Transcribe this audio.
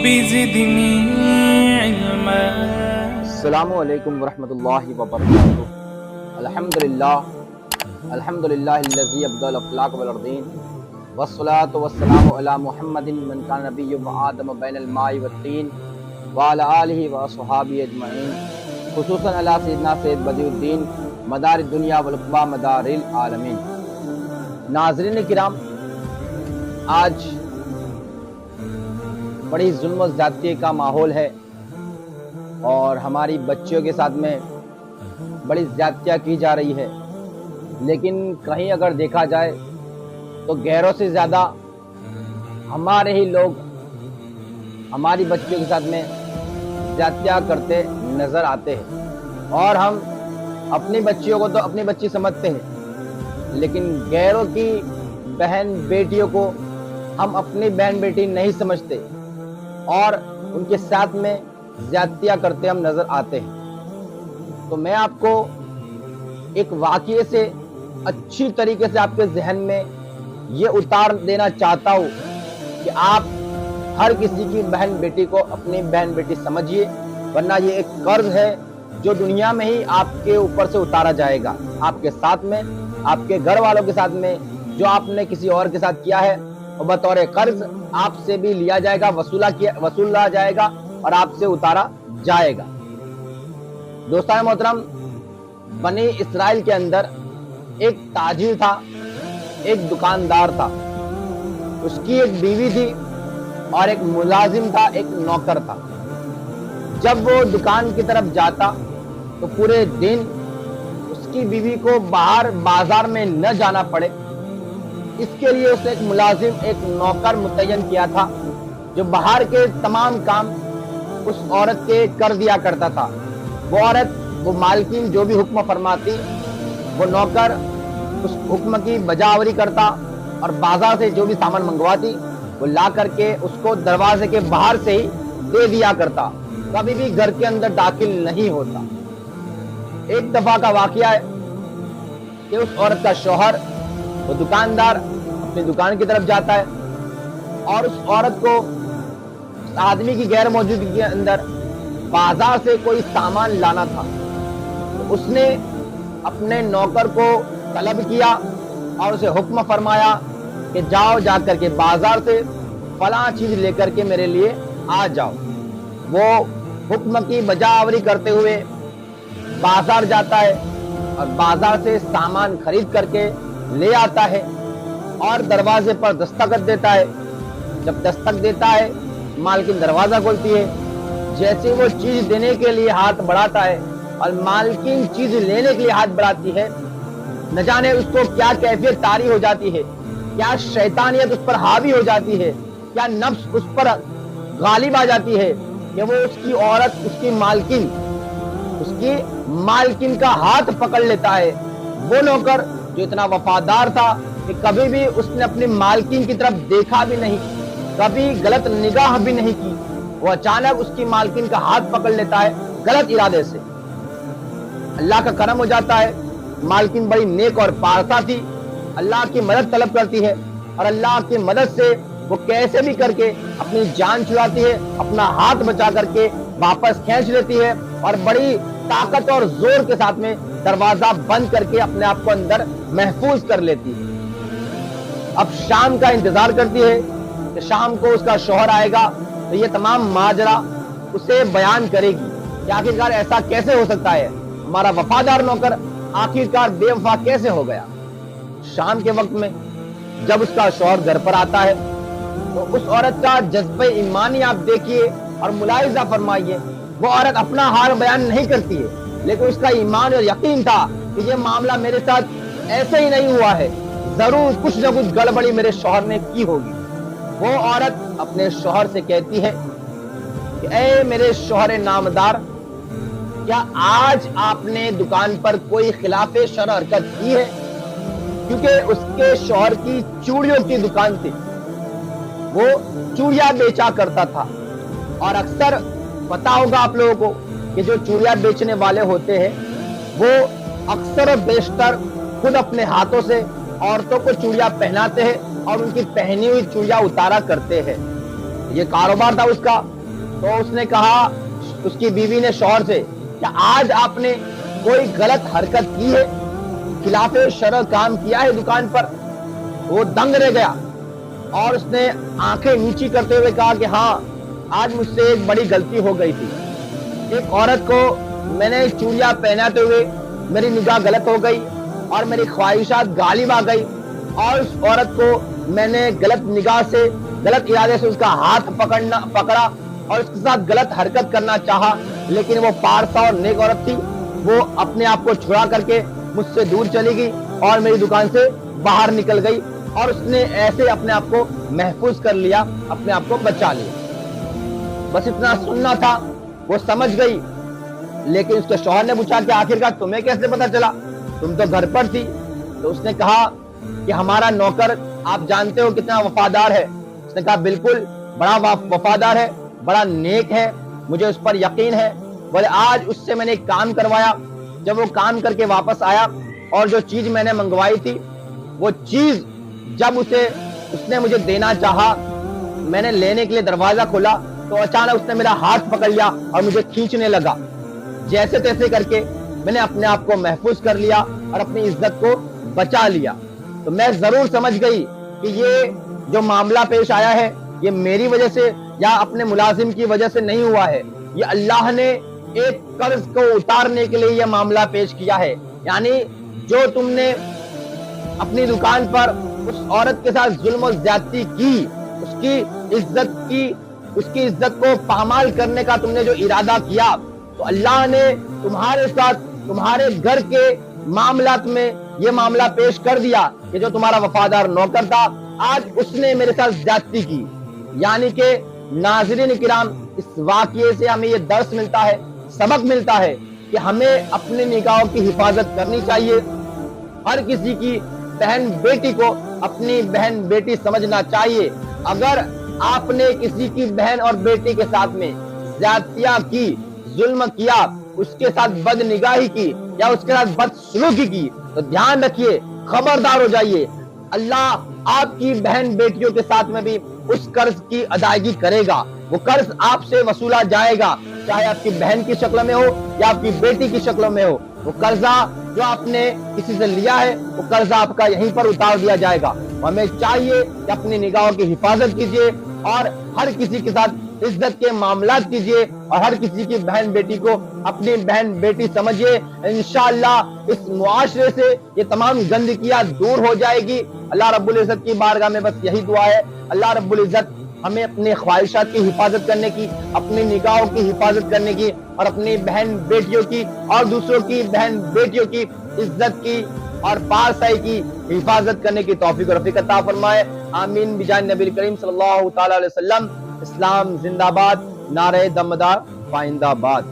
بزدني علما. السلام علیکم ورحمۃ اللہ وبرکاتہ. الحمدللہ الذی ابدع الافلاک والارضین والصلاة والسلام علی محمد من کان نبی وآدم بین الماء والطین وعلی آلہ واصحابہ اجمعین، خصوصاً علی سیدنا سید بدیع الدین مدار الدنیا والعقبیٰ مدار العالمین. ناظرین کرام، آج بڑی ظلم و زیادتی کا ماحول ہے اور ہماری بچیوں کے ساتھ میں بڑی زیادتیاں کی جا رہی ہے، لیکن کہیں اگر دیکھا جائے تو غیروں سے زیادہ ہمارے ہی لوگ ہماری بچیوں کے ساتھ میں زیادتیاں کرتے نظر آتے ہیں. اور ہم اپنی بچیوں کو تو اپنی بچی سمجھتے ہیں، لیکن غیروں کی بہن بیٹیوں کو ہم اپنی بہن بیٹی نہیں سمجھتے اور ان کے ساتھ میں زیادتیاں کرتے ہم نظر آتے ہیں. تو میں آپ کو ایک واقعے سے اچھی طریقے سے آپ کے ذہن میں یہ اتار دینا چاہتا ہوں کہ آپ ہر کسی کی بہن بیٹی کو اپنی بہن بیٹی سمجھیے، ورنہ یہ ایک قرض ہے جو دنیا میں ہی آپ کے اوپر سے اتارا جائے گا. آپ کے ساتھ میں، آپ کے گھر والوں کے ساتھ میں جو آپ نے کسی اور کے ساتھ کیا ہے اور بطور قرض آپ سے بھی لیا جائے گا، وصولا جائے گا اور آپ سے اتارا جائے گا. دوستان محترم، بنی اسرائیل کے اندر ایک تاجر تھا، ایک دکاندار تھا، اس کی ایک بیوی تھی اور ایک ملازم تھا، ایک نوکر تھا. جب وہ دکان کی طرف جاتا تو پورے دن اس کی بیوی کو باہر بازار میں نہ جانا پڑے، اس کے لیے اس نے ایک ملازم، ایک نوکر متعین کیا تھا جو باہر کے تمام کام اس عورت کے کر دیا کرتا تھا. وہ عورت، وہ مالکین جو بھی حکم فرماتی، وہ نوکر اس حکم کی بجاوری کرتا اور بازار سے جو بھی سامان منگواتی وہ لا کر کے اس کو دروازے کے باہر سے ہی دے دیا کرتا، کبھی بھی گھر کے اندر داخل نہیں ہوتا. ایک دفعہ کا واقعہ ہے کہ اس عورت کا شوہر، وہ دکاندار، اپنی دکان کی طرف جاتا ہے اور اس عورت کو اس آدمی کی غیر موجودگی کے اندر بازار سے کوئی سامان لانا تھا. تو اس نے اپنے نوکر کو طلب کیا اور اسے حکم فرمایا کہ جاؤ، جا کر کے بازار سے فلاں چیز لے کر کے میرے لیے آ جاؤ. وہ حکم کی بجاوری کرتے ہوئے بازار جاتا ہے اور بازار سے سامان خرید کر کے لے آتا ہے اور دروازے پر دستخط دیتا ہے. جب دستک دیتا ہے، مالکن دروازہ کھولتی ہے. جیسے وہ چیز دینے کے لیے ہاتھ بڑھاتا ہے اور مالکن چیز لینے کے لیے ہاتھ بڑھاتی ہے، نہ جانے اس کو کیا کیفیت طاری ہو جاتی ہے، کیا شیطانیت اس پر حاوی ہو جاتی ہے، کیا نفس اس پر غالب آ جاتی ہے کہ وہ اس کی عورت، اس کی مالکن کا ہاتھ پکڑ لیتا ہے. وہ نوکر جو اتنا وفادار تھا کہ کبھی بھی اس نے اپنی مالکن کی طرف دیکھا بھی نہیں، کبھی غلط نگاہ بھی نہیں کی، وہ اچانک اس کی مالکن کا ہاتھ پکڑ لیتا ہے غلط ارادے سے. اللہ کا کرم ہو جاتا ہے، مالکن بڑی نیک اور پارسا تھی، اللہ کی مدد طلب کرتی ہے اور اللہ کی مدد سے وہ کیسے بھی کر کے اپنی جان چھڑاتی ہے، اپنا ہاتھ بچا کر کے واپس کھینچ لیتی ہے اور بڑی طاقت اور زور کے ساتھ میں دروازہ بند کر کے اپنے آپ کو اندر محفوظ کر لیتی ہے. اب شام کا انتظار کرتی ہے کہ شام کو اس کا شوہر آئے گا تو یہ تمام ماجرا اسے بیان کرے گی کہ آخرکار ایسا کیسے ہو سکتا ہے، ہمارا وفادار نوکر آخرکار بے وفا کیسے ہو گیا. شام کے وقت میں جب اس کا شوہر گھر پر آتا ہے تو اس عورت کا جذبہ ایمانی آپ دیکھیے اور ملاحظہ فرمائیے. وہ عورت اپنا حال بیان نہیں کرتی ہے، لیکن اس کا ایمان اور یقین تھا کہ یہ معاملہ میرے ساتھ ایسے ہی نہیں ہوا ہے، ضرور کچھ نہ کچھ گڑبڑی میرے شوہر نے کی ہوگی. وہ عورت اپنے شوہر سے کہتی ہے کہ اے میرے شوہر نامدار، کیا آج آپ نے دکان پر کوئی خلاف شرع حرکت کی ہے؟ کیونکہ اس کے شوہر کی چوڑیوں کی دکان تھی، وہ چوڑیاں بیچا کرتا تھا اور اکثر پتا ہوگا آپ لوگوں کو کہ جو چوڑیاں بیچنے والے ہوتے ہیں وہ اکثر و بیشتر خود اپنے ہاتھوں سے عورتوں کو چوڑیاں پہناتے ہیں اور ان کی پہنی ہوئی چوڑیاں اتارا کرتے ہیں. یہ کاروبار تھا اس کا تو اس نے کہا, اس کی بیوی نے شوہر سے, کہ آج آپ نے کوئی غلط حرکت کی ہے, خلاف شرع کام کیا ہے دکان پر؟ وہ دنگ رہ گیا اور اس نے آنکھیں نیچی کرتے ہوئے کہا کہ ہاں, آج مجھ سے ایک بڑی غلطی ہو گئی تھی. ایک عورت کو میں نے چوڑیاں پہناتے ہوئے میری نگاہ غلط ہو گئی اور میری خواہشات غالب آ گئی, اور اس عورت کو میں نے غلط نگاہ سے, غلط ارادے سے اس کا ہاتھ پکڑا اور اس کے ساتھ غلط حرکت کرنا چاہا, لیکن وہ پارسا اور نیک عورت تھی. وہ اپنے آپ کو چھڑا کر کے مجھ سے دور چلی گئی اور میری دکان سے باہر نکل گئی, اور اس نے ایسے اپنے آپ کو محفوظ کر لیا, اپنے آپ کو بچا لیا. بس اتنا سننا تھا, وہ سمجھ گئی. لیکن اس کے شوہر نے پوچھا کہ آخرکار تمہیں کیسے پتا چلا, تم تو گھر پر تھی؟ تو اس نے کہا کہ ہمارا نوکر آپ جانتے ہو کتنا وفادار ہے. اس نے کہا بالکل, بڑا وفادار ہے, بڑا نیک ہے, مجھے اس پر یقین ہے. بولے آج اس سے میں نے ایک کام کروایا, جب وہ کام کر کے واپس آیا اور جو چیز میں نے منگوائی تھی وہ چیز جب اس نے مجھے دینا چاہا, میں نے لینے کے لیے دروازہ کھولا تو اچانک اس نے میرا ہاتھ پکڑ لیا اور مجھے کھینچنے لگا. جیسے تیسے کر کے میں نے اپنے آپ کو محفوظ کر لیا اور اپنی عزت کو بچا لیا. تو میں ضرور سمجھ گئی کہ یہ جو معاملہ پیش آیا ہے یہ میری وجہ سے یا اپنے ملازم کی وجہ سے نہیں ہوا ہے, یہ اللہ نے ایک قرض کو اتارنے کے لیے یہ معاملہ پیش کیا ہے. یعنی جو تم نے اپنی دکان پر اس عورت کے ساتھ ظلم و زیادتی کی, اس کی عزت کو پامال کرنے کا تم نے جو ارادہ کیا, تو اللہ نے تمہارے ساتھ تمہارے گھر کے معاملات میں یہ معاملہ پیش کر دیا کہ جو تمہارا وفادار نوکر تھا آج اس نے میرے ساتھ زیادتی کی. یعنی کہ ناظرین کرام, اس واقعے سے ہمیں یہ درس ملتا ہے, سبق ملتا ہے کہ ہمیں اپنی نگاہوں کی حفاظت کرنی چاہیے. ہر کسی کی بہن بیٹی کو اپنی بہن بیٹی سمجھنا چاہیے. اگر آپ نے کسی کی بہن اور بیٹی کے ساتھ میں زیادتیاں کی, ظلم کیا, اس کے ساتھ بد نگاہی کی یا اس کے ساتھ بد سلوکی کی, تو دھیان رکھیے, خبردار ہو جائیے, اللہ آپ کی بہن بیٹیوں کے ساتھ میں بھی اس قرض کی ادائیگی کرے گا. وہ قرض آپ سے وصولا جائے گا, چاہے آپ کی بہن کی شکل میں ہو یا آپ کی بیٹی کی شکل میں ہو. وہ قرضہ جو آپ نے کسی سے لیا ہے وہ قرضہ آپ کا یہیں پر اتار دیا جائے گا. ہمیں چاہیے کہ اپنی نگاہوں کی حفاظت کیجیے اور ہر کسی کے ساتھ عزت کے معاملات کیجیے اور ہر کسی کی بہن بیٹی کو اپنی بہن بیٹی سمجھیے. انشاءاللہ اس معاشرے سے یہ تمام گندگیاں دور ہو جائے گی. اللہ رب العزت کی بارگاہ میں بس یہی دعا ہے, اللہ رب العزت ہمیں اپنے خواہشات کی حفاظت کرنے کی, اپنی نگاہوں کی حفاظت کرنے کی اور اپنی بہن بیٹیوں کی اور دوسروں کی بہن بیٹیوں کی عزت کی اور پارسائی کی حفاظت کرنے کی توفیق اور رفیق عطا فرمائے. آمین بجان نبی کریم صلی اللہ تعالی علیہ وسلم. اسلام زندہ باد, نعرہ دمدار پائندہ باد.